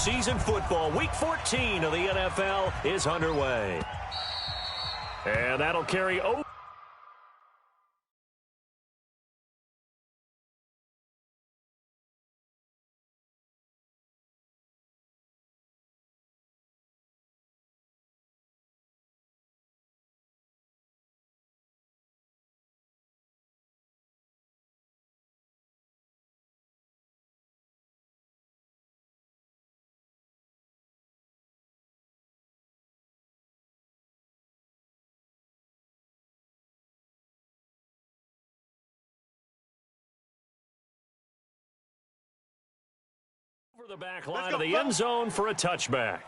season football. Week 14 of the NFL is underway. And that'll carry over. Over the back line of the end zone for a touchback.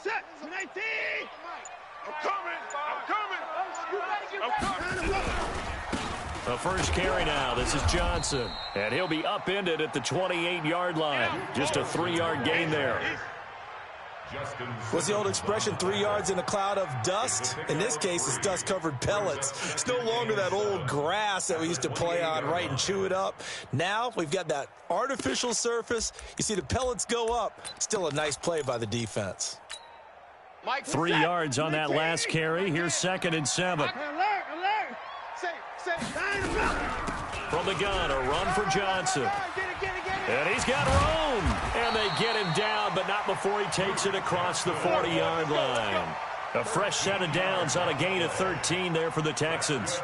Set, 19! I'm coming! The first carry now. This is Johnson. And he'll be upended at the 28-yard line. Just a 3-yard gain there. What's the old expression, 3 yards in a cloud of dust? In this case, it's dust-covered pellets. It's no longer that old grass that we used to play on, right, and chew it up. Now we've got that artificial surface. You see the pellets go up. Still a nice play by the defense. 3 yards on that last carry. Here's 2nd and 7. Alert! From the gun, a run for Johnson. And he's got room. And they get him down, but not before he takes it across the 40-yard line. A fresh set of downs on a gain of 13 there for the Texans.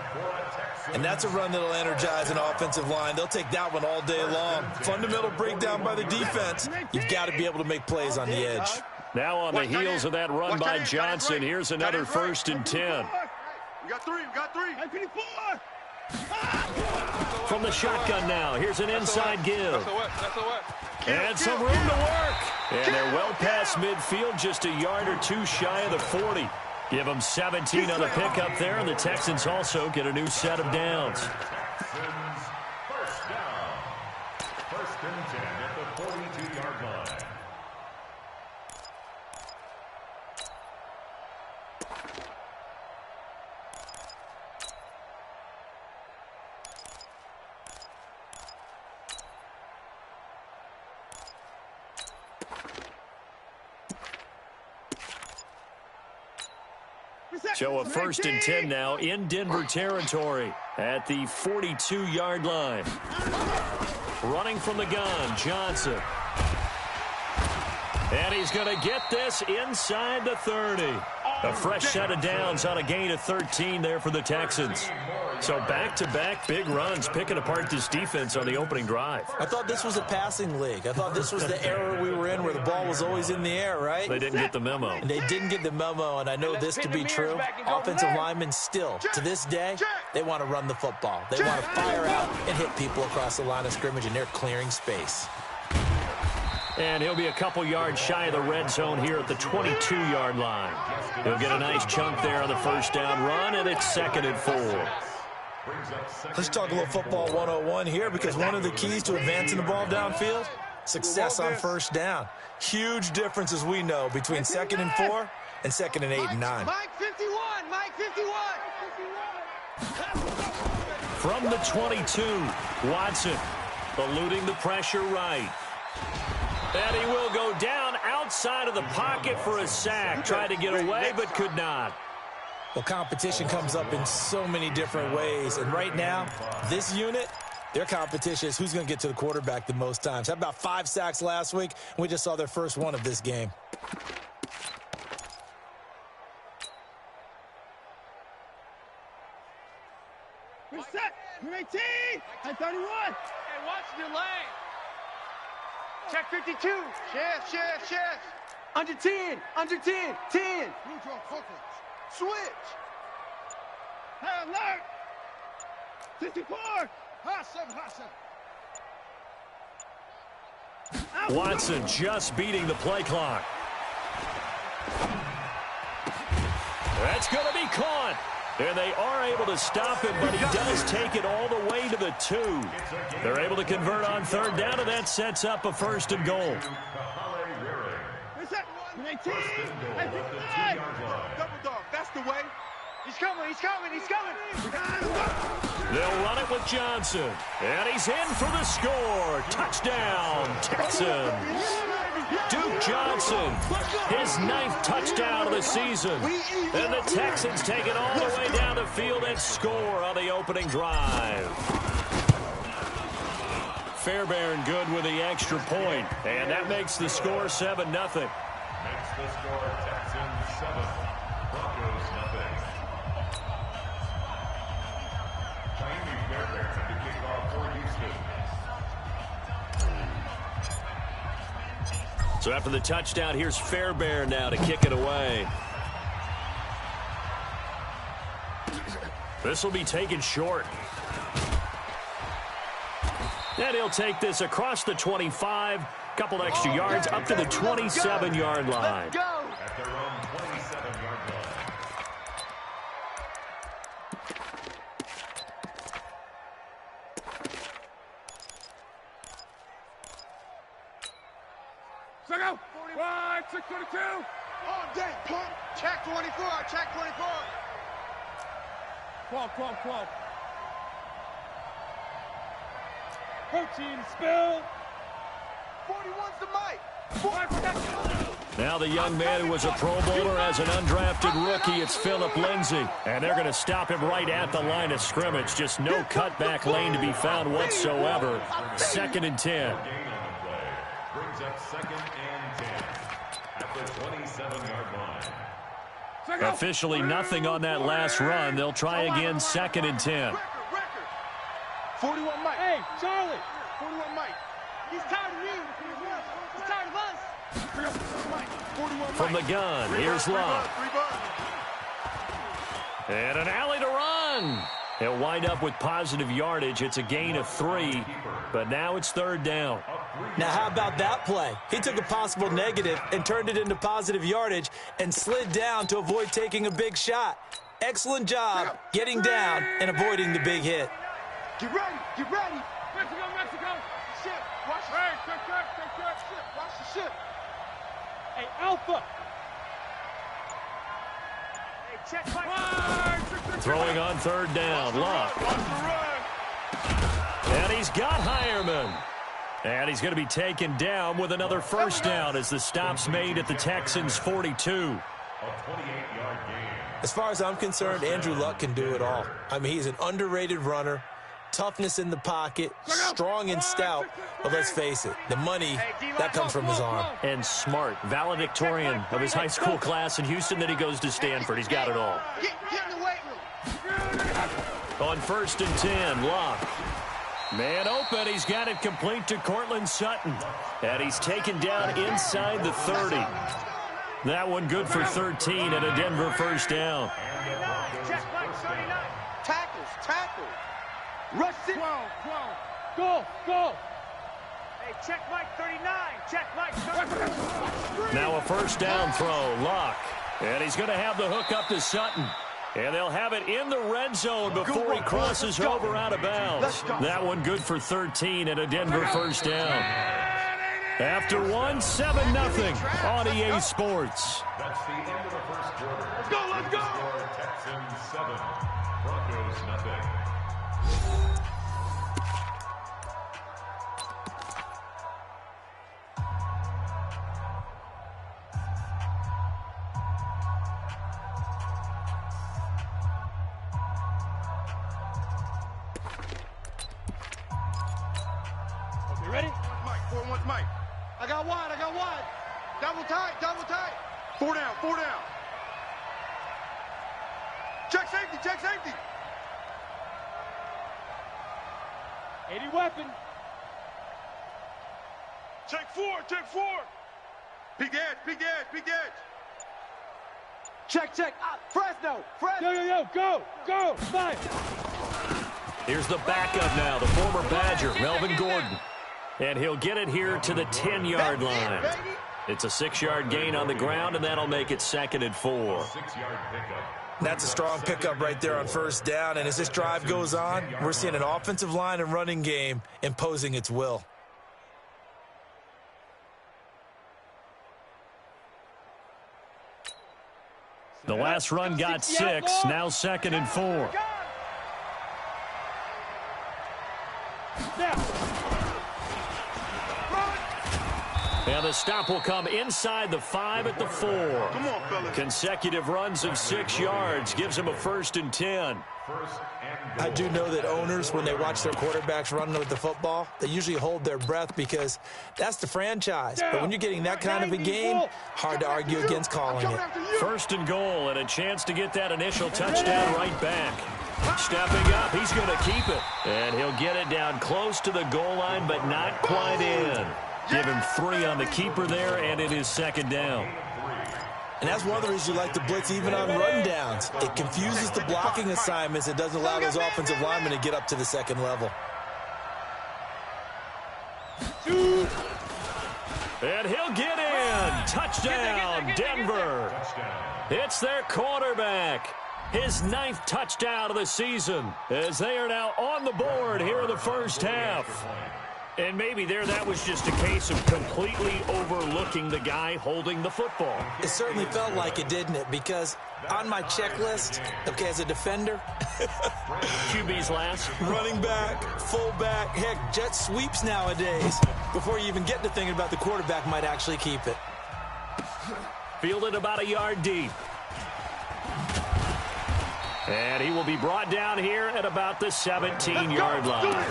And that's a run that'll energize an offensive line. They'll take that one all day long. Fundamental breakdown by the defense. You've got to be able to make plays on the edge. Now on the heels of that run by Johnson, here's another 1st and 10. We got three. 54! From the shotgun now, here's an inside give. That's a what? And some room to work. And they're well past midfield, just a yard or two shy of the 40. Give them 17 on the pickup there, and the Texans also get a new set of downs. First down. 1st and 10 at the 42-yard line. So a 1st and 10 now in Denver territory at the 42-yard line. Running from the gun, Johnson. And he's going to get this inside the 30. A fresh set of downs on a gain of 13 there for the Texans. So back-to-back big runs, picking apart this defense on the opening drive. I thought this was a passing league. I thought this was the era we were in where the ball was always in the air, right? They didn't get the memo. And they didn't get the memo, and I know this to be true. Offensive linemen still, to this day, they want to run the football. They want to fire out and hit people across the line of scrimmage, and they're clearing space. And he'll be a couple yards shy of the red zone here at the 22-yard line. He'll get a nice chunk there on the first down run, and it's 2nd and 4. Let's talk a little football 101 here, because one of the keys to advancing the ball downfield, success on first down. Huge difference, as we know, between 2nd and 4 and 2nd and 8 and 9. Mike 51! From the 22, Watson eluding the pressure right. And he will go down outside of the pocket for a sack. Tried to get away, but could not. Well, competition comes up in so many different ways. And right now, this unit, their competition is who's going to get to the quarterback the most times. Had about 5 sacks last week, and we just saw their first one of this game. We're set! 19! At 31! Hey, watch your lane. Check 52. Chest. Under 10. 10. Switch. Hey, alert! 64! Hot seven. Watson just beating the play clock. That's going to be caught. And they are able to stop him, but he does take it all the way to the 2. They're able to convert on third down, and that sets up a 1st and goal. Double dog, that's the way. He's coming, he's coming, he's coming. They'll run it with Johnson. And he's in for the score. Touchdown, Texans. Duke Johnson, his 9th touchdown of the season. And the Texans take it all the way down the field and score on the opening drive. Fairbairn good with the extra point. And that makes the score 7-0. Makes the score Texans 7, Broncos nothing. Fairbairn to kick off for Houston. So after the touchdown, here's Fairbairn now to kick it away. This will be taken short. And he'll take this across the 25, couple extra yards up to the 27-yard line. Let's go. At their own 27-yard line. Go. 41, 622. All day, pump. Check 24, check 24. 12. 13, spill. 41's the mic. Now the young man who was a Pro Bowler as an undrafted rookie, it's Phillip Lindsay. And they're going to stop him right at the line of scrimmage. Just no cutback lane to be found whatsoever. 2nd and 10. Brings up 2nd and 10 at the 27-yard line. Officially nothing on that last run. They'll try again, 2nd and 10. 41 Mike. Hey, Charlie. 41 Mike. He's tired of you. He's tired of us. 41 Mike. From the gun, here's Love. And an alley to run. He'll wind up with positive yardage. It's a gain of 3, but now it's 3rd down. Now, how about that play? He took a possible negative and turned it into positive yardage and slid down to avoid taking a big shot. Excellent job getting down and avoiding the big hit. Get ready, get ready. Mexico. Ship, watch the ship, watch the ship. Hey, Alpha. Hey, check Mike. Throwing on 3rd down, Love. Watch the run. And he's got Hireman. And he's going to be taken down with another 1st down as the stop's made at the Texans' 42. A 28-yard gain. As far as I'm concerned, Andrew Luck can do it all. I mean, he's an underrated runner, toughness in the pocket, strong and stout. But let's face it, the money, that comes from his arm. And smart, valedictorian of his high school class in Houston. Then he goes to Stanford. He's got it all. Get in the weight room. On 1st and 10, Luck. Man open, he's got it complete to Cortland Sutton. And he's taken down inside the 30. That one good for 13 and a Denver 1st down. Check Mike 39. Tackles. Rush it. 12. Go. Hey, check Mike 39. Check Mike 39. Now a 1st down throw, Luck. And he's going to have the hook up to Sutton. And they'll have it in the red zone before he crosses over out of bounds. That one good for 13 and a Denver 1st down. After 7-0 on EA Sports. That's the end of the 1st quarter. Let's go. Score Texans 7, Broncos nothing. Ready? Mike, 41's Mike. I got wide. Double tight. 4 down. Check safety. 80 weapon. Check 4. Big edge. Check. Fresno. Yo. Go. 5. Here's the backup now, the former Badger, Melvin Gordon. And he'll get it here to the 10-yard line. It's a 6-yard gain on the ground, and that'll make it 2nd and 4. That's a strong pickup right there on first down. And as this drive goes on, we're seeing an offensive line and running game imposing its will. The last run got 6, now 2nd and 4. And the stop will come inside the 5 at the 4. Come on, fellas. Consecutive runs of 6 yards gives him a 1st and 10. I do know that owners, when they watch their quarterbacks running with the football, they usually hold their breath because that's the franchise. But when you're getting that kind of a game, hard to argue against calling it. 1st and goal, and a chance to get that initial touchdown right back. Stepping up, he's going to keep it. And he'll get it down close to the goal line, but not quite in. Give him 3 on the keeper there, and it is 2nd down. And that's one of the reasons you like to blitz even on rundowns. It confuses the blocking assignments. It doesn't allow those offensive linemen to get up to the 2nd level. And he'll get in. Touchdown, Denver. It's their quarterback. His 9th touchdown of the season as they are now on the board here in the first half. And maybe that was just a case of completely overlooking the guy holding the football. It certainly felt like it, didn't it? Because on my checklist, okay, as a defender, QB's last. running back, fullback, heck, jet sweeps nowadays. Before you even get to thinking about the quarterback might actually keep it. Fielded about a yard deep. And he will be brought down here at about the 17-yard line.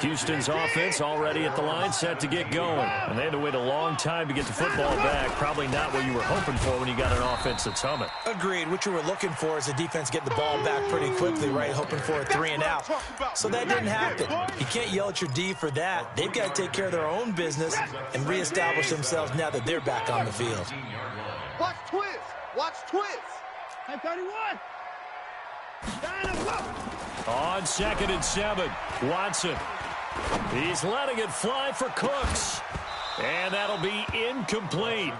Houston's offense already at the line, set to get going. And they had to wait a long time to get the football back. Probably not what you were hoping for when you got an offense that's humming. Agreed. What you were looking for is the defense getting the ball back pretty quickly, right? Hoping for a 3 and out. So that didn't happen. You can't yell at your D for that. They've got to take care of their own business and reestablish themselves now that they're back on the field. Watch twist. Watch twist. Hey, 31. Down and go. On 2nd and 7, Watson. He's letting it fly for Cooks. And that'll be incomplete.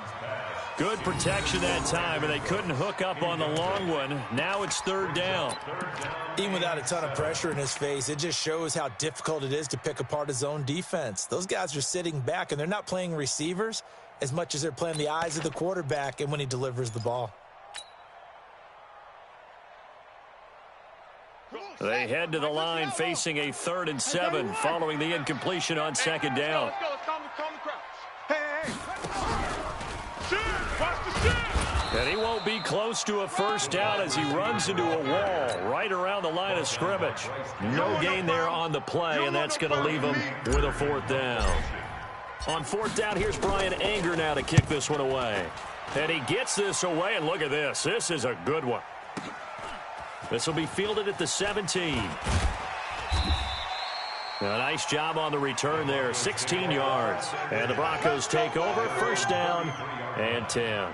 Good protection that time, and they couldn't hook up on the long one. Now it's 3rd down. Even without a ton of pressure in his face, it just shows how difficult it is to pick apart his own defense. Those guys are sitting back, and they're not playing receivers as much as they're playing the eyes of the quarterback and when he delivers the ball. They head to the line facing a 3rd and 7 following the incompletion on 2nd down. And he won't be close to a 1st down as he runs into a wall right around the line of scrimmage. No gain there on the play, and that's going to leave him with a 4th down. On 4th down, here's Brian Anger now to kick this one away. And he gets this away, and look at this. This is a good one. This will be fielded at the 17. A nice job on the return there, 16 yards. And the Broncos take over, 1st down and 10.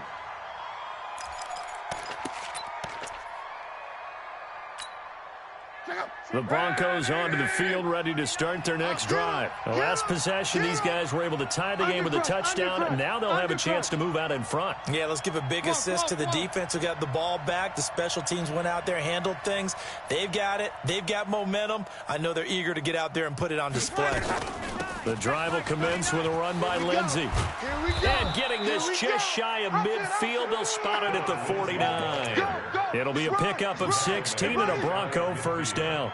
The Broncos onto the field, ready to start their next drive. The last possession, these guys were able to tie the game with a touchdown, and now they'll have a chance to move out in front. Yeah, let's give a big assist to the defense who got the ball back. The special teams went out there, handled things. They've got it. They've got momentum. I know they're eager to get out there and put it on display. The drive will commence with a run by Lindsey. And getting this just shy of midfield, they'll spot it at the 49. It'll be a pickup of 16 and a Bronco 1st down.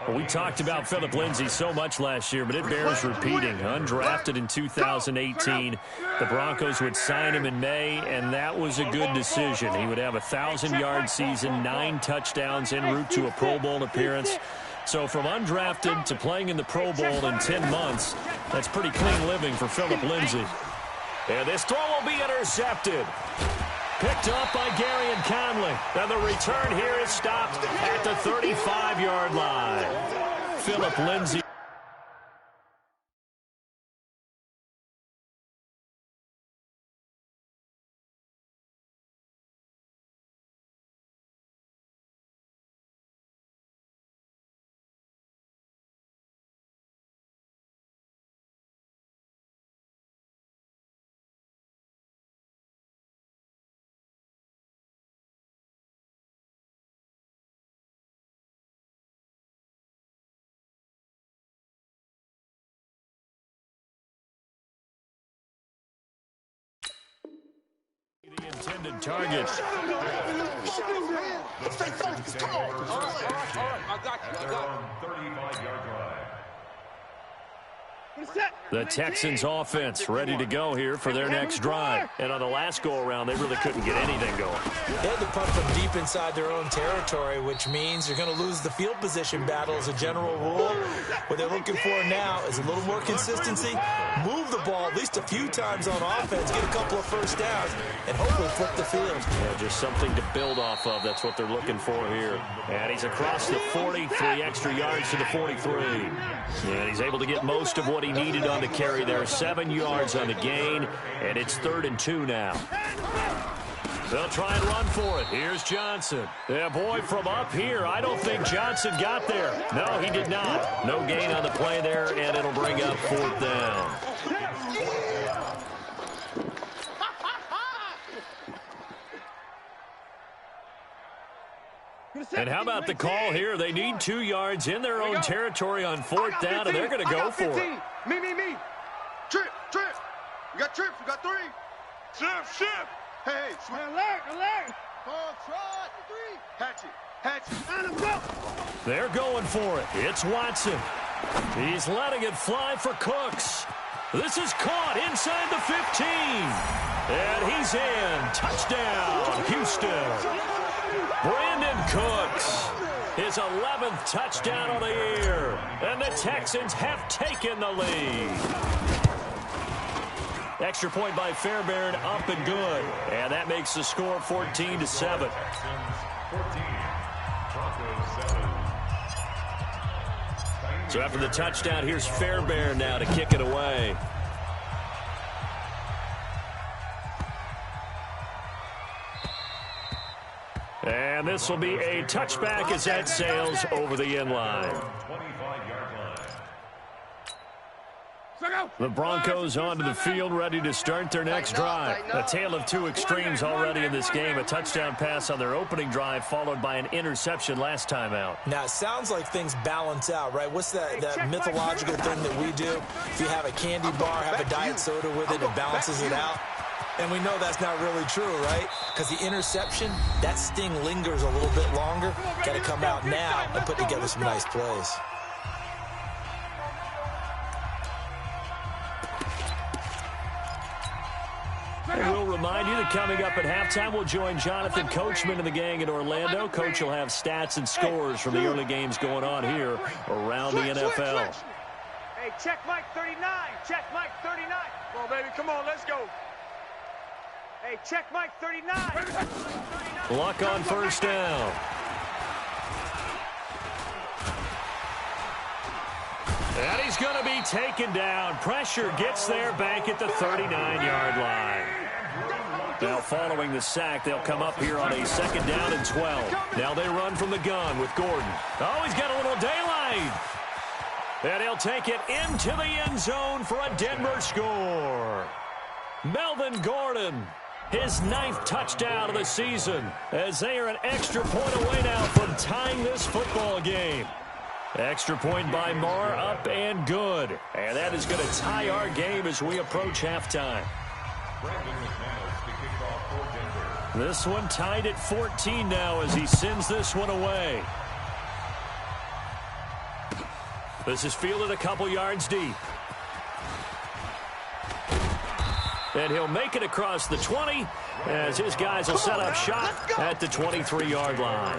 Well, we talked about Philip Lindsay so much last year, but it bears repeating. Undrafted in 2018, the Broncos would sign him in May, and that was a good decision. He would have a 1,000-yard season, 9 touchdowns en route to a Pro Bowl appearance. So from undrafted to playing in the Pro Bowl in 10 months, that's pretty clean living for Philip Lindsay. And this throw will be intercepted. Picked up by Gary and Conley. And the return here is stopped at the 35-yard line. Philip Lindsay. intended target. Stay focused. Come on. All right. I got you. At their own 35-yard line. The Texans offense ready to go here for their next drive. And on the last go-around, they really couldn't get anything going. They had to punt from deep inside their own territory, which means you're going to lose the field position battle as a general rule. What they're looking for now is a little more consistency, move the ball at least a few times on offense, get a couple of first downs, and hopefully flip the field. Yeah, just something to build off of. That's what they're looking for here. And he's across the 40, 3 extra yards to the 43. And he's able to get most of what he needed on the carry there. 7 yards on the gain, and it's 3rd and 2 now. They'll try and run for it. Here's Johnson. Yeah, boy, from up here, I don't think Johnson got there. No, he did not. No gain on the play there, and it'll bring up 4th down. And how about the call here? They need 2 yards in their own territory on 4th down, and they're going to go for it. Me. Trip. We got trips. We got 3. Shift. Hey, Alert. Ball trot. 3. Hatchet. They're going for it. It's Watson. He's letting it fly for Cooks. This is caught inside the 15. And he's in. Touchdown, Houston. Brandon Cooks, his 11th touchdown of the year, and the Texans have taken the lead. Extra point by Fairbairn, up and good, and that makes the score 14-7. So after the touchdown, here's Fairbairn now to kick it away. And this will be a touchback as that sails over the end line. The Broncos onto the field, ready to start their next drive. A tale of 2 extremes already in this game. A touchdown pass on their opening drive, followed by an interception last time out. Now, it sounds like things balance out, right? What's that mythological thing that we do? If you have a candy bar, have a diet soda with it, it balances it out. And we know that's not really true, right? Because the interception, that sting lingers a little bit longer. Got to come out now and put together some nice plays. And we'll remind you that coming up at halftime, we'll join Jonathan Coachman and the gang in Orlando. Coach will have stats and scores from the early games going on here around the NFL. Hey, check Mike 39. Check Mike 39. Come on, baby. Come on, let's go. Hey, check Mike 39. Luck on first down. And he's going to be taken down. Pressure gets there back at the 39-yard line. Now following the sack, they'll come up here on a 2nd down and 12. Now they run from the gun with Gordon. Oh, he's got a little daylight. And he'll take it into the end zone for a Denver score. Melvin Gordon, his 9th touchdown of the season, as they are an extra point away now from tying this football game. Extra point by Marr, up and good. And that is going to tie our game as we approach halftime. This one tied at 14 now as he sends this one away. This is fielded a couple yards deep. And he'll make it across the 20 as his guys will set up shop at the 23-yard line.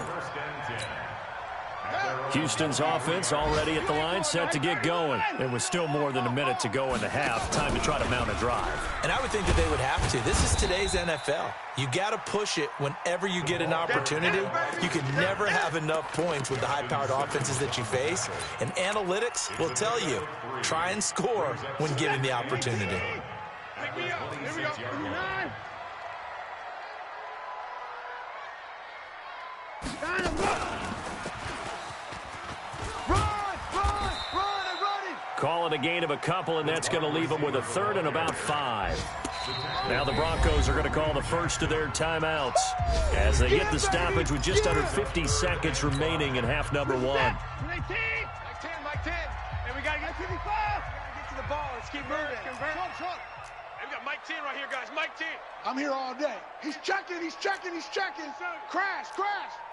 Houston's offense already at the line, set to get going. And with still more than a minute to go in the half, time to try to mount a drive. And I would think that they would have to. This is today's NFL. You got to push it whenever you get an opportunity. You can never have enough points with the high-powered offenses that you face. And analytics will tell you, try and score when given the opportunity. Here we go. 9. Call it a gain of a couple, and that's going to leave them with a 3rd and about 5. Now the Broncos are going to call the first of their timeouts as they get the stoppage with just under 50 seconds remaining in half number 1. Mike 10. And we got to get to the ball. Get to the ball. Let's keep moving. Trump. We got got Mike 10 right here, guys. Mike 10. I'm here all day. He's checking. Crash.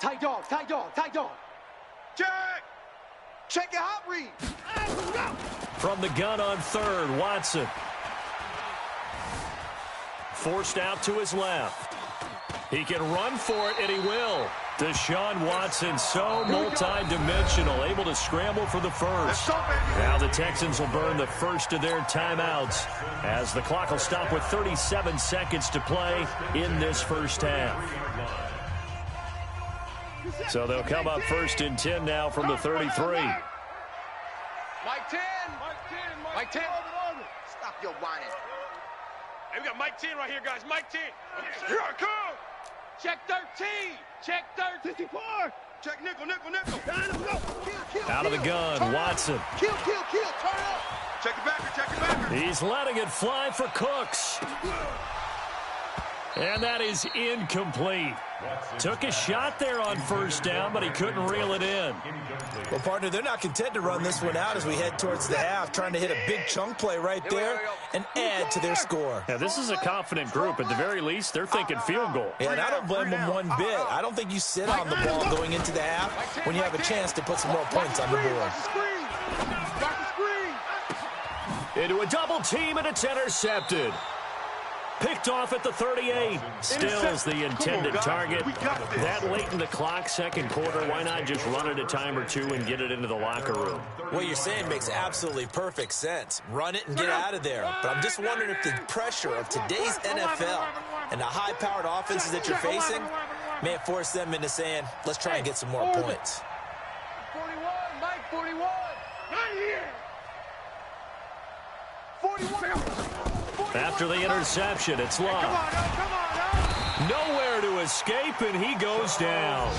Tight dog. Check. Check your hot read. Let's go. From the gun on third, Watson. Forced out to his left. He can run for it, and he will. Deshaun Watson, so multi-dimensional, able to scramble for the first. Now the Texans will burn the first of their timeouts as the clock will stop with 37 seconds to play in this first half. So they'll come up first and 10 now from the 33. Mike 10. Mike 10. Stop your whining. Hey, we got Mike 10 right here, guys. Mike 10. Here I come. Check 13. Check 13. 54. Check nickel. Let's go. Kill. Out of the gun, Watson. Kill. Turn up. Check it backer. He's letting it fly for Cooks. And that is incomplete. Took a shot there on first down, but he couldn't reel it in. Well, partner, they're not content to run this one out as we head towards the half, trying to hit a big chunk play right there and add to their score. Yeah, this is a confident group. At the very least, they're thinking field goal. Yeah, and I don't blame them one bit. I don't think you sit on the ball going into the half when you have a chance to put some more points on the board. Into a double team, and it's intercepted. Picked off at the 38. Stills the intended target. That late in the clock, second quarter, why not just run it a time or two and get it into the locker room? What you're saying makes absolutely perfect sense. Run it and get out of there. But I'm just wondering if the pressure of today's NFL and the high-powered offenses that you're facing may have forced them into saying, let's try and get some more points. 41, Mike 41. Not here. 41. After the interception, it's Love. Come on. Nowhere to escape, and he goes down.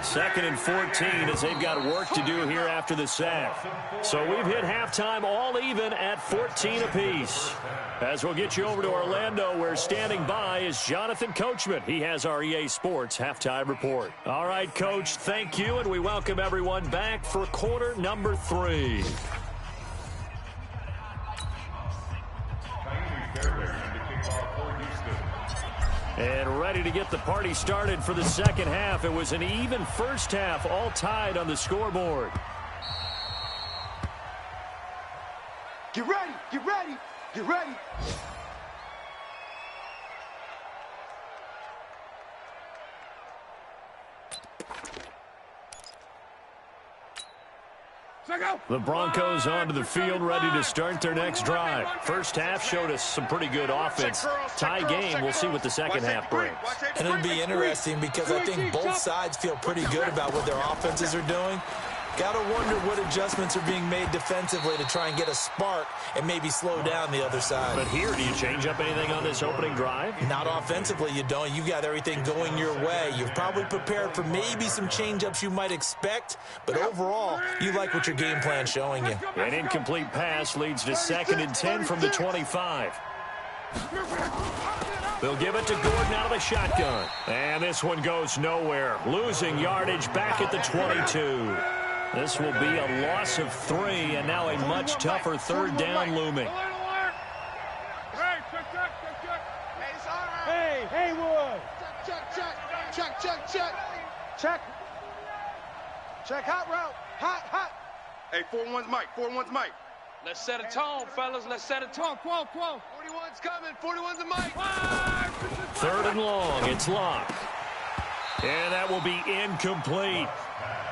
Second and 14 as they've got work to do here after the sack. So we've hit halftime all even at 14 apiece. As we'll get you over to Orlando, where standing by is Jonathan Coachman. He has our EA Sports halftime report. All right, Coach, thank you, and we welcome everyone back for quarter number 3. And ready to get the party started for the second half. It was an even first half, all tied on the scoreboard. Get ready. The Broncos onto the field, ready to start their next drive. First half showed us some pretty good offense. Tie game, we'll see what the second half brings. And it'll be interesting because I think both sides feel pretty good about what their offenses are doing. Got to wonder what adjustments are being made defensively to try and get a spark and maybe slow down the other side. But here, do you change up anything on this opening drive? Not offensively, you don't. You've got everything going your way. You've probably prepared for maybe some change-ups you might expect, but overall, you like what your game plan's showing you. An incomplete pass leads to second and 10 from the 25. They'll give it to Gordon out of the shotgun. And this one goes nowhere. Losing yardage back at the 22. This will be a loss of 3, and now a much tougher third down looming. Hey, Haywood. Check hot route. Hot. Hey, 4-1's Mike. Let's set a tone, fellas. Let's set a tone. 12. 41's coming. 41's a Mike. Third and long. It's Locke. And that will be incomplete.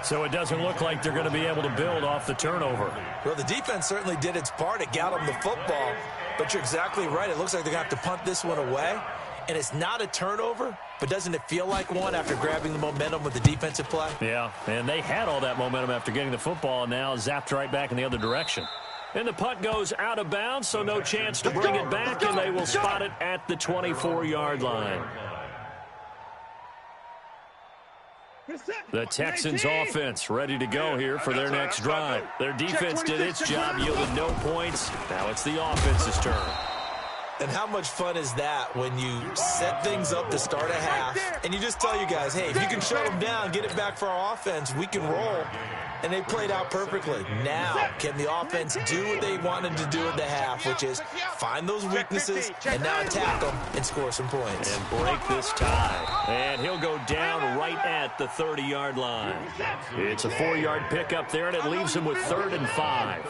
So it doesn't look like they're going to be able to build off the turnover. Well, the defense certainly did its part. It got them the football. But you're exactly right. It looks like they're going to have to punt this one away. And it's not a turnover, but doesn't it feel like one after grabbing the momentum with the defensive play? Yeah, and they had all that momentum after getting the football, and now zapped right back in the other direction. And the punt goes out of bounds, so no chance to bring it back, and they will spot it at the 24-yard line. The Texans offense ready to go here for their next drive. Their defense did its job, yielded no points. Now it's the offense's turn. And how much fun is that when you set things up to start a half and you just tell you guys, hey, if you can shut them down, get it back for our offense, we can roll. And they played out perfectly. Now, can the offense do what they wanted to do at the half, which is find those weaknesses and now attack them and score some points. And break this tie. And he'll go down right at the 30-yard line. It's a 4-yard pickup there, and it leaves him with 3rd and 5.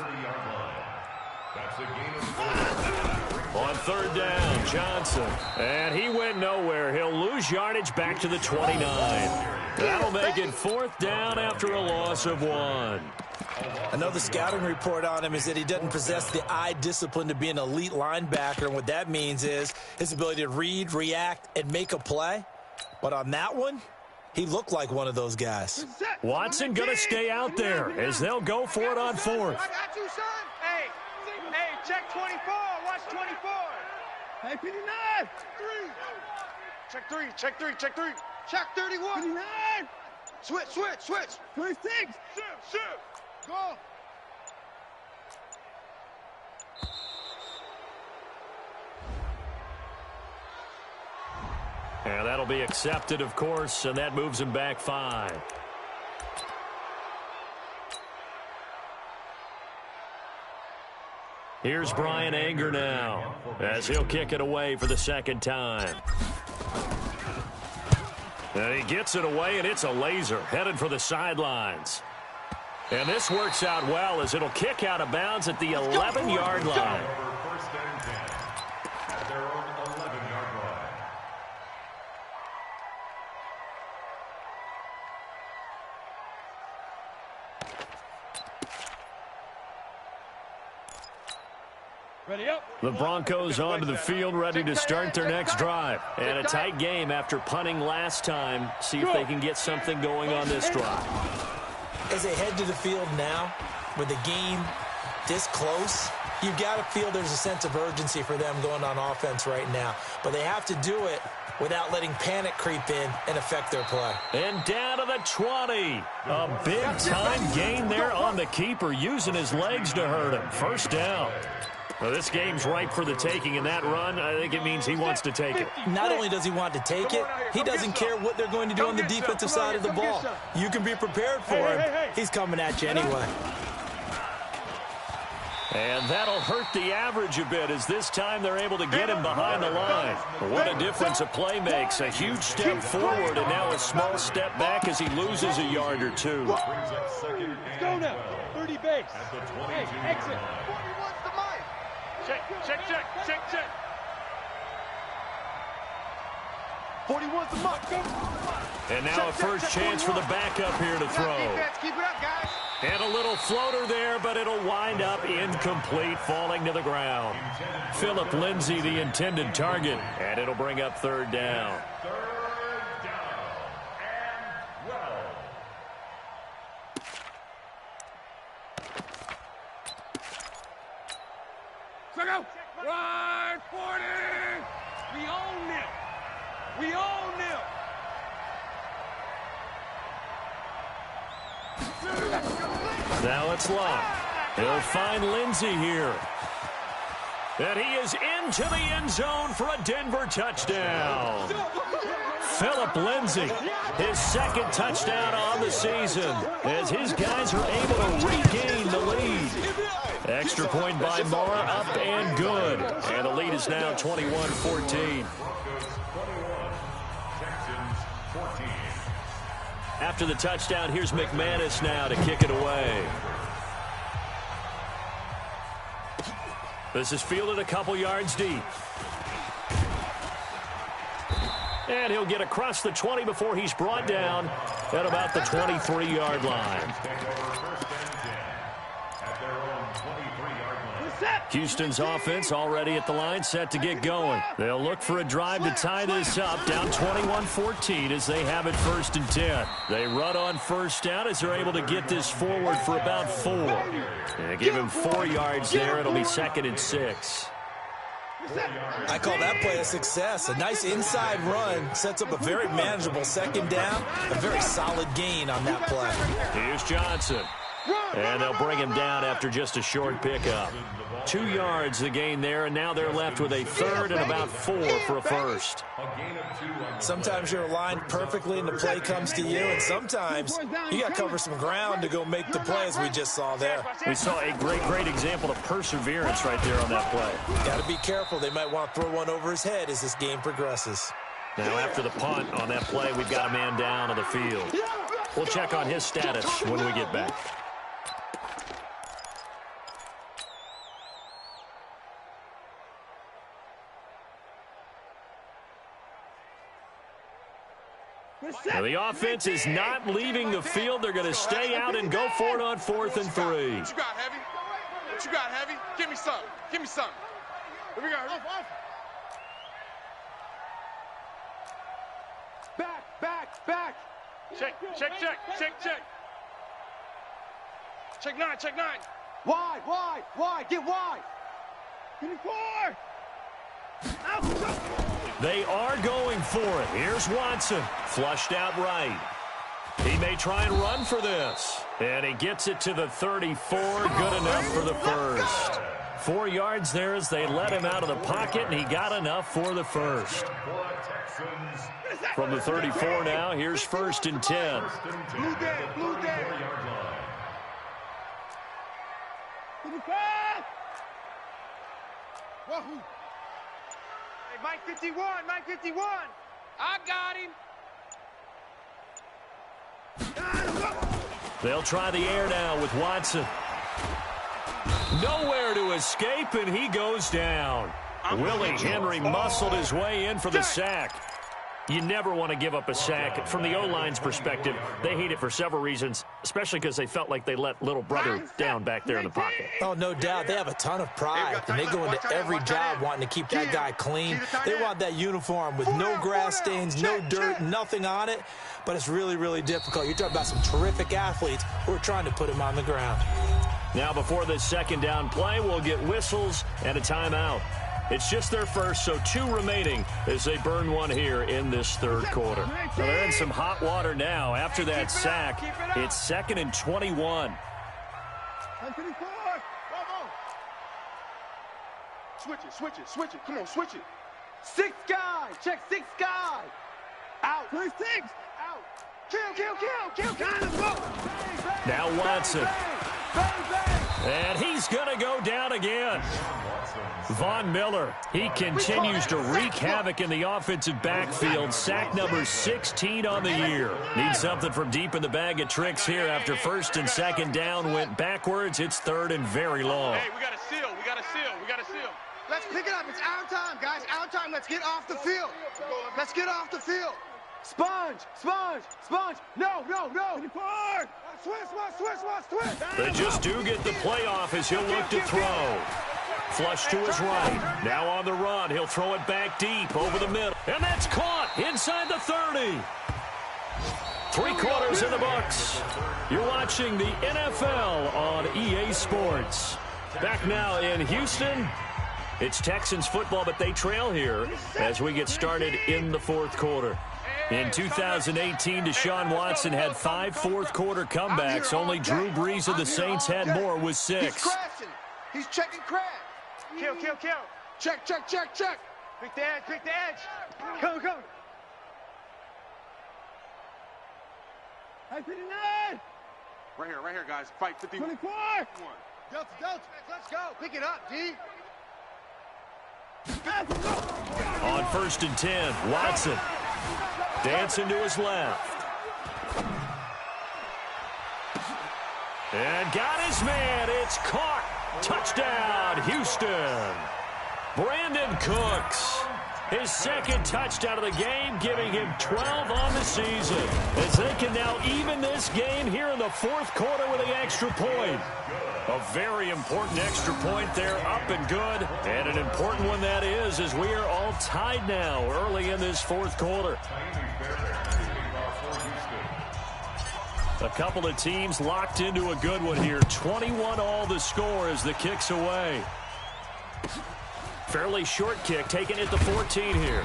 On 3rd down, Johnson. And he went nowhere. He'll lose yardage back to the 29. That'll make it 4th down after a loss of 1. Another scouting report on him is that he doesn't possess the eye discipline to be an elite linebacker. And what that means is his ability to read, react, and make a play. But on that one, he looked like one of those guys. Watson going to stay out there as they'll go for it on 4th. I got you, son. Hey, check 24. Watch 24. Hey, 59. Check 3, check 3, check 3. Check 31. 59. Switch. 26. Shoot. Go. And that'll be accepted, of course, and that moves him back 5. Here's Brian Anger now as he'll kick it away for the 2nd time. And he gets it away, and it's a laser headed for the sidelines. And this works out well as it'll kick out of bounds at the 11-yard line. First and 10 at their own 11-yard line. Ready up. The Broncos onto the field, ready to start their next drive. And a tight game after punting last time. See if they can get something going on this drive. As they head to the field now, with the game this close, you've got to feel there's a sense of urgency for them going on offense right now. But they have to do it without letting panic creep in and affect their play. And down to the 20. A big-time gain there on the keeper, using his legs to hurt him. First down. Well, this game's ripe for the taking, and that run, I think it means he wants to take it. Not only does he want to take it, he doesn't care what they're going to do on the defensive side of the ball. You can be prepared for him. He's coming at you anyway. And that'll hurt the average a bit as this time they're able to get him behind the line. What a difference a play makes. A huge step forward and now a small step back as he loses a yard or two. Let's go now. 30 base. Hey, exit. 41's the mic. Check. 41's the mic. And now a first chance for the backup here to throw. Defense, keep it up, guys. And a little floater there, but it'll wind up incomplete, falling to the ground. Philip Lindsay, the intended target, and it'll bring up 3rd down. 3rd down and 12. Check out. Run 40. We own them. We own them. Now it's Love. He'll find Lindsay here. And he is into the end zone for a Denver touchdown. Philip Lindsay, his 2nd touchdown on the season, as his guys are able to regain the lead. Extra point by Moore, up and good. And the lead is now 21-14. After the touchdown, here's McManus now to kick it away. This is fielded a couple yards deep. And he'll get across the 20 before he's brought down at about the 23-yard line. Houston's offense already at the line, set to get going. They'll look for a drive to tie this up, down 21-14 as they have it 1st and 10. They run on first down as they're able to get this forward for about 4. And give him 4 yards there. It'll be 2nd and 6. I call that play a success. A nice inside run sets up a very manageable 2nd down. A very solid gain on that play. Here's Johnson. And they'll bring him down after just a short pickup. 2 yards the gain there, and now they're left with a third and about 4 for a first. Sometimes you're aligned perfectly and the play comes to you, and sometimes you got to cover some ground to go make the play, as we just saw there. We saw a great example of perseverance right there on that play. Got to be careful. They might want to throw one over his head as this game progresses. Now after the punt on that play, we've got a man down on the field. We'll check on his status when we get back. Now the offense is not leaving the field. They're going to stay out and go for it on 4th and 3. What you got, Heavy? What you got, Heavy? Give me something. Give me something. Here we go. Back. Check. Check 9. Wide. Get wide. 24. They are going for it. Here's Watson, flushed out right. He may try and run for this. And he gets it to the 34, good enough for the first. 4 yards there as they let him out of the pocket, and he got enough for the first. From the 34 now, here's 1st and 10. Blue dead. Hey, Mike 51. I got him. They'll try the air now with Watson. Nowhere to escape, and he goes down. Willie Henry muscled his way in for the sack. You never want to give up a sack. From the O-line's perspective, they hate it for several reasons, especially because they felt like they let little brother down back there in the pocket. Oh, no doubt. They have a ton of pride, and they go into every job wanting to keep that guy clean. They want that uniform with no grass stains, no dirt, nothing on it, but it's really difficult. You're talking about some terrific athletes who are trying to put him on the ground. Now, before this 2nd down play, we'll get whistles and a timeout. It's just their first, so 2 remaining as they burn one here in this 3rd quarter. Now they're in some hot water now. After that sack, it's 2nd and 21. Switch it. Come on, switch it. 6 guy. Check 6 guy. Out. 6. Out. Kill. Now Watson. And he's going to go down again. Von Miller, he continues to wreak havoc in the offensive backfield. Sack number 16 on the year. Needs something from deep in the bag of tricks here after 1st and 2nd down went backwards. It's 3rd and very long. Hey, we got to seal. Let's pick it up. It's our time, guys. Our time. Let's get off the field. Sponge. No. 24. Switch. They just do get the playoff as he'll look to throw. Flush to his right. Now on the run. He'll throw it back deep over the middle. And that's caught inside the 30. 3 quarters in the books. You're watching the NFL on EA Sports. Back now in Houston. It's Texans football, but they trail here as we get started in the 4th quarter. In 2018, Deshaun Watson had 5 4th-quarter comebacks. Only Drew Brees of the Saints had more with 6. He's checking crash. Kill. Check. Pick the edge. Come. I 59. Right here, guys. Fight 51. 24. Delta. Let's go. Pick it up, D. On 1st and 10, Watson dancing to his left. And got his man. It's caught. Touchdown, Houston. Brandon Cooks. His 2nd touchdown of the game, giving him 12 on the season. As they can now even this game here in the 4th quarter with an extra point. A very important extra point there, up and good. And an important one that is, as we are all tied now early in this 4th quarter. A couple of teams locked into a good one here. 21 all the score as the kick's away. Fairly short kick, taking it to 14 here.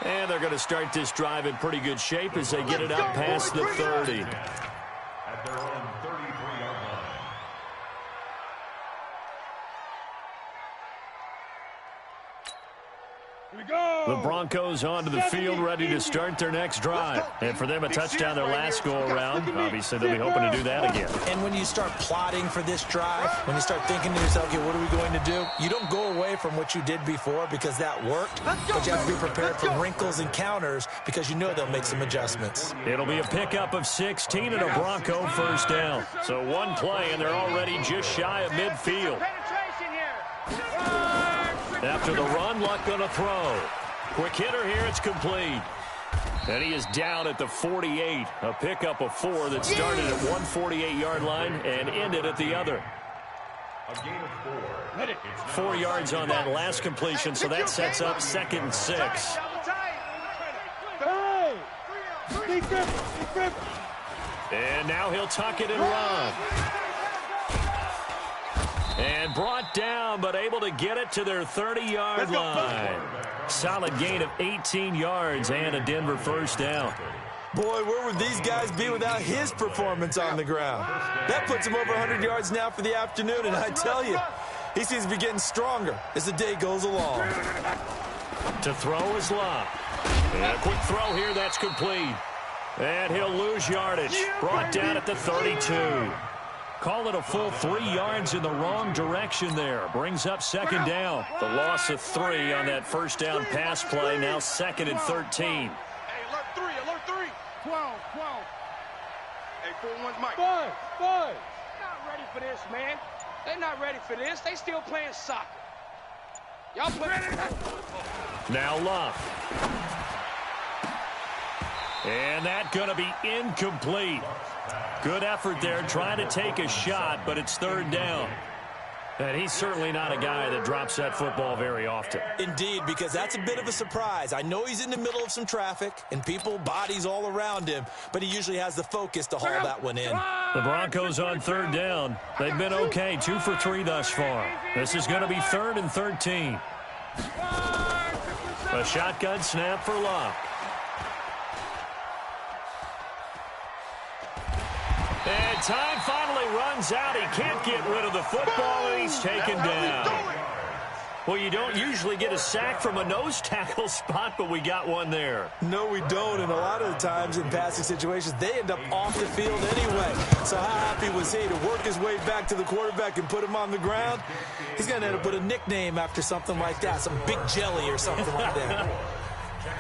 And they're going to start this drive in pretty good shape as they get it up past the 30. At their own 33-yard line. The Broncos onto the field, ready to start their next drive. And for them, a touchdown their last go-around. Obviously, they'll be hoping to do that again. And when you start plotting for this drive, when you start thinking to yourself, okay, what are we going to do? You don't go away from what you did before because that worked, but you have to be prepared for wrinkles and counters because you know they'll make some adjustments. It'll be a pickup of 16 and a Bronco first down. So one play, and they're already just shy of midfield. After the run, Luck going to throw. Quick hitter here, it's complete. And he is down at the 48. A pickup of 4 that started at 148-yard line and ended at the other. A gain of 4. 4 yards on that last completion, so that sets up 2nd and 6. And now he'll tuck it and run. And brought down, but able to get it to their 30-yard line. Solid gain of 18 yards and a Denver first down. Boy, where would these guys be without his performance on the ground? That puts him over 100 yards now for the afternoon, and I tell you, he seems to be getting stronger as the day goes along. To throw is Luck. And a quick throw here, that's complete. And he'll lose yardage. Brought down at the 32. Call it a full 3 yards in the wrong direction there. Brings up 2nd down. The loss of 3 on that first down pass play. Now 2nd and 13. Hey, alert 3, alert 3. 12. Hey, 4-1's Mike. Five. Not ready for this, man. They're not ready for this. They still playing soccer. Y'all playing. Now Luck. And that going to be incomplete. Good effort there, trying to take a shot, but it's 3rd down. And he's certainly not a guy that drops that football very often. Indeed, because that's a bit of a surprise. I know he's in the middle of some traffic and people, bodies all around him, but he usually has the focus to haul that one in. The Broncos on 3rd down. They've been okay, 2 for 3 thus far. This is going to be 3rd and 13. A shotgun snap for Luck. And time finally runs out. He can't get rid of the football, and he's taken down. Well, you don't usually get a sack from a nose tackle spot, but we got one there. No, we don't, and a lot of the times in passing situations, they end up off the field anyway. So how happy was he to work his way back to the quarterback and put him on the ground? He's going to end up with a nickname after something like that, some Big Jelly or something like that.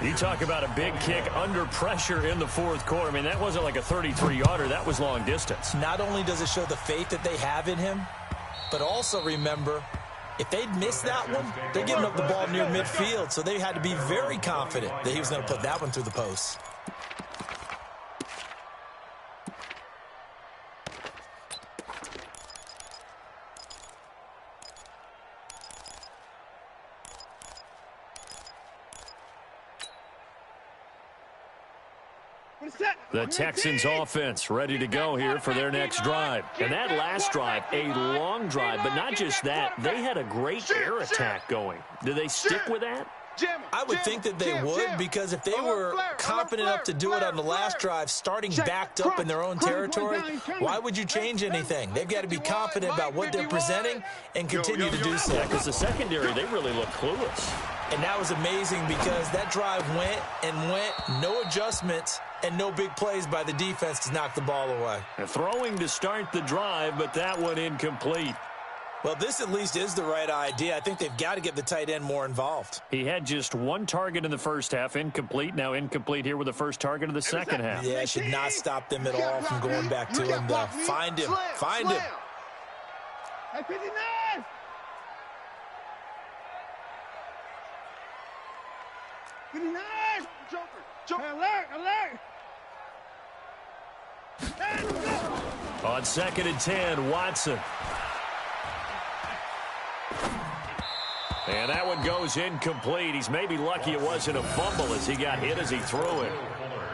You talk about a big kick under pressure in the 4th quarter. I mean, that wasn't like a 33-yarder. That was long distance. Not only does it show the faith that they have in him, but also remember, if they'd missed that one, they're giving up the ball near midfield, so they had to be very confident that he was going to put that one through the post. The Texans offense ready to go here for their next drive. And that last drive, a long drive, but not just that. They had a great air attack going. Do they stick with that? I would think that they would, because if they were confident enough to do it on the last drive, starting backed up in their own territory, why would you change anything? They've got to be confident about what they're presenting and continue to do so. Yeah, because the secondary, they really look clueless. And that was amazing because that drive went and went, no adjustments, and no big plays by the defense to knock the ball away. And throwing to start the drive, but that one incomplete. Well, this at least is the right idea. I think they've got to get the tight end more involved. He had just 1 target in the first half, incomplete. Now incomplete here with the first target of the second half. Yeah, it should not stop them at all from going back to him, though. Find him. Find him. Hey, 59! Joker! Alert! On 2nd and 10, Watson. And that one goes incomplete. He's maybe lucky it wasn't a fumble as he got hit as he threw it.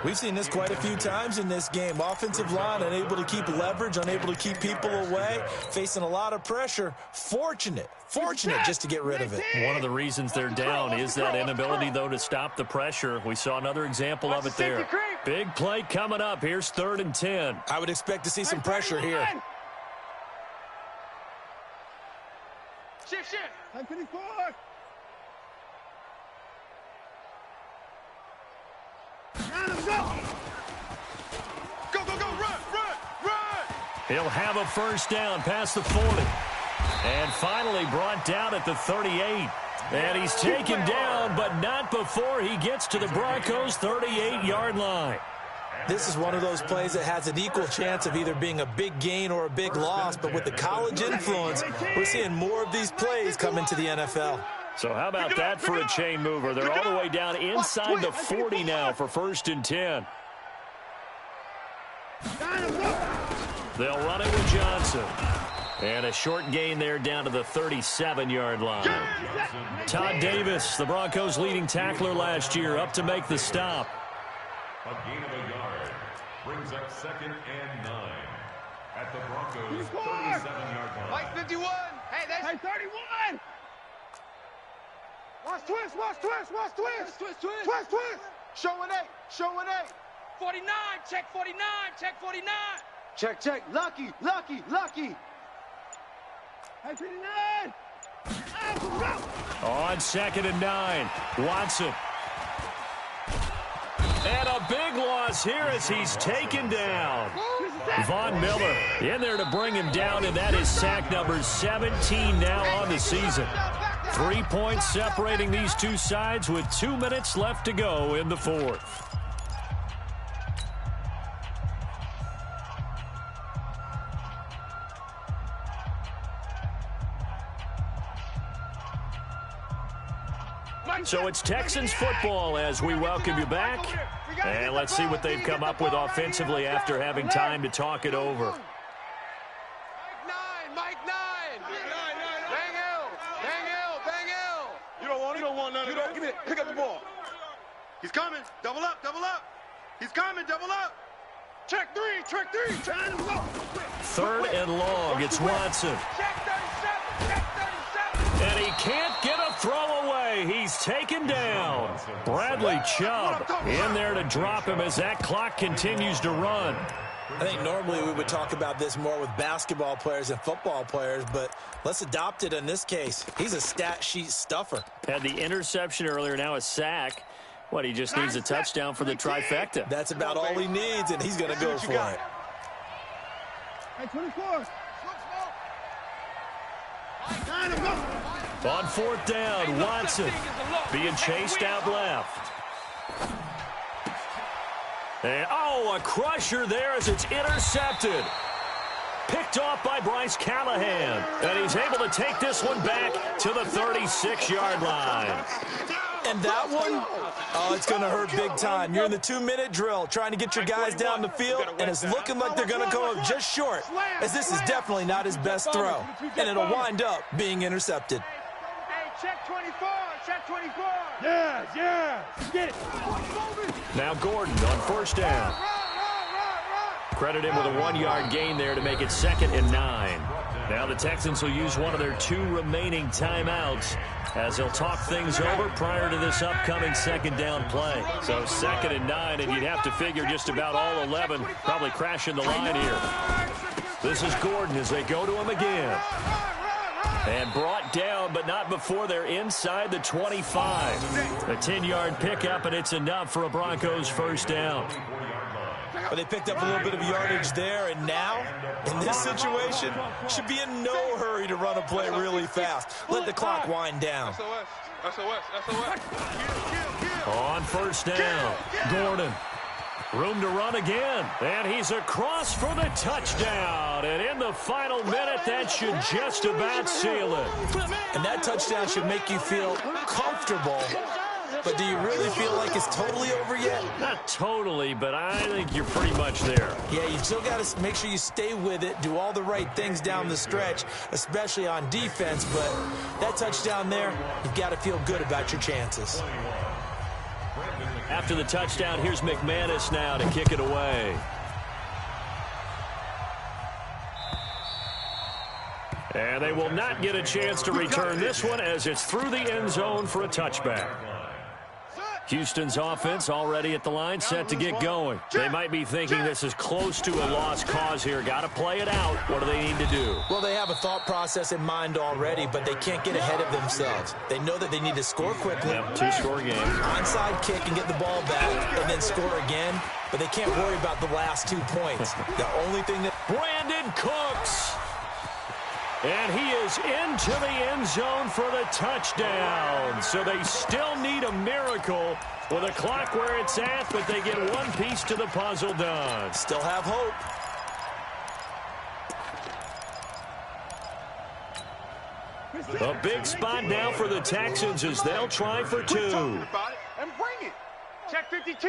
We've seen this quite a few times in this game. Offensive line unable to keep leverage, unable to keep people away, facing a lot of pressure. Fortunate just to get rid of it. One of the reasons they're down is that inability, though, to stop the pressure. We saw another example of it there. Big play coming up. Here's 3rd and 10. I would expect to see some pressure here. Shift. 54. Go, go, go, run, run, run! He'll have a first down past the 40. And finally brought down at the 38. And he's taken down, but not before he gets to the Broncos' 38-yard line. This is one of those plays that has an equal chance of either being a big gain or a big loss, but with the college influence, we're seeing more of these plays come into the NFL. So how about that for a chain mover? They're all the way down inside the 40 now for 1st and 10. They'll run it with Johnson. And a short gain there down to the 37-yard line. Todd Davis, the Broncos' leading tackler last year, up to make the stop. A gain of a yard brings up 2nd and 9 at the Broncos' 37-yard line. Mike 51. Hey, that's... Hey, 31! Watch twist, watch twist, watch twist. Twist, twist. Twist, twist. Showing 8, showing 8. 49, check 49, check 49. Check, check. Lucky, lucky, lucky. Hey, 59! On 2nd and 9, Watson. And a big loss here as he's taken down. Von Miller in there to bring him down, and that is sack number 17 now on the season. 3 points separating these two sides with 2 minutes left to go in the 4th. So it's Texans football as we welcome you back. And let's see what they've come up with offensively after having time to talk it over. Mike 9. Bang L. Bang L. Bang L. You don't want none of that. Give me it. Pick up the ball. He's coming. Double up. Double up. He's coming. Double up. Check 3. Check 3. Check 3rd and long. It's Watson. Check 37, check 37. And he can't get a throw away. He's taken down. Bradley Chubb in there to drop him as that clock continues to run. I think normally we would talk about this more with basketball players and football players, but let's adopt it in this case. He's a stat sheet stuffer. Had the interception earlier, now a sack. What, he just needs a touchdown for the trifecta. That's about all he needs, and he's going to go for it. Hey, 24! On 4th down, Watson being chased out left. And, a crusher there as it's intercepted. Picked off by Bryce Callahan. And he's able to take this one back to the 36-yard line. And that one, it's going to hurt big time. You're in the 2-minute drill trying to get your guys down the field, and it's looking like they're going to go up just short, as this is definitely not his best throw, and it'll wind up being intercepted. Hey, check 24, check 24. Yeah, get it. Now Gordon on 1st down. Credit him with a 1-yard gain there to make it 2nd and 9. Now the Texans will use one of their 2 remaining timeouts as they'll talk things over prior to this upcoming 2nd down play. So 2nd and 9, and you'd have to figure just about all 11 probably crashing the line here. This is Gordon as they go to him again. And brought down, but not before they're inside the 25. A 10-yard pickup, and it's enough for a Broncos first down. But they picked up a little bit of yardage there, and now, in this situation, should be in no hurry to run a play really fast. Let the clock wind down. SOS. On 1st down, Gordon. Room to run again, and he's across for the touchdown. And in the final minute, that should just about seal it. And that touchdown should make you feel comfortable. But do you really feel like it's totally over yet? Not totally, but I think you're pretty much there. Yeah, you still got to make sure you stay with it, do all the right things down the stretch, especially on defense. But that touchdown there, you've got to feel good about your chances. After the touchdown, here's McManus now to kick it away. And they will not get a chance to return this one as it's through the end zone for a touchback. Houston's offense already at the line, set to get going. They might be thinking this is close to a lost cause here. Got to play it out. What do they need to do? Well, they have a thought process in mind already, but they can't get ahead of themselves. They know that they need to score quickly. Yep, two-score game. Onside kick and get the ball back and then score again, but they can't worry about the last 2 points. The only thing that... Brandon Cooks. And he is into the end zone for the touchdown. So they still need a miracle with a clock where it's at, but they get one piece to the puzzle done. Still have hope. A big spot now for the Texans as they'll try for two. And bring it. Check 52.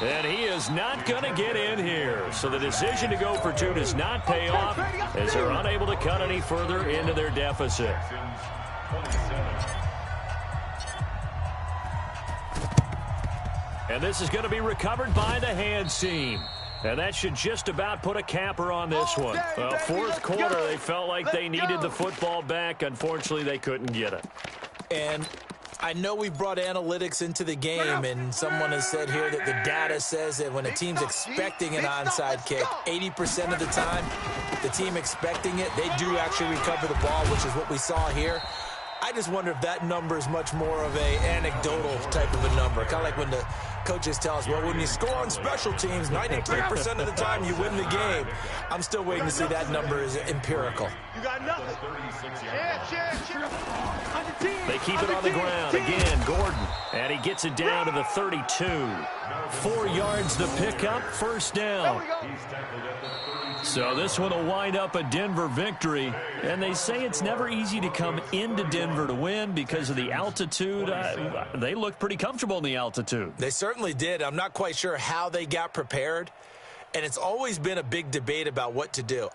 And he is not going to get in here. So the decision to go for two does not pay off as they're unable to cut any further into their deficit. And this is going to be recovered by the hands team. And that should just about put a capper on this one. Well, fourth quarter, they felt like they needed the football back. Unfortunately, they couldn't get it. And I know we brought analytics into the game, and someone has said here that the data says that when a team's expecting an onside kick, 80% of the time, the team expecting it, they do actually recover the ball, which is what we saw here. I just wonder if that number is much more of a anecdotal type of a number. Kind of like when the coaches tell us, well, when you score on special teams, 93% of the time you win the game. I'm still waiting to see that number is empirical. You got nothing. They keep it on the ground. Again, Gordon. And he gets it down to the 32. 4 yards to pick up, first down. So this one will wind up a Denver victory. And they say it's never easy to come into Denver to win because of the altitude. They look pretty comfortable in the altitude. They certainly did. I'm not quite sure how they got prepared. And it's always been a big debate about what to do.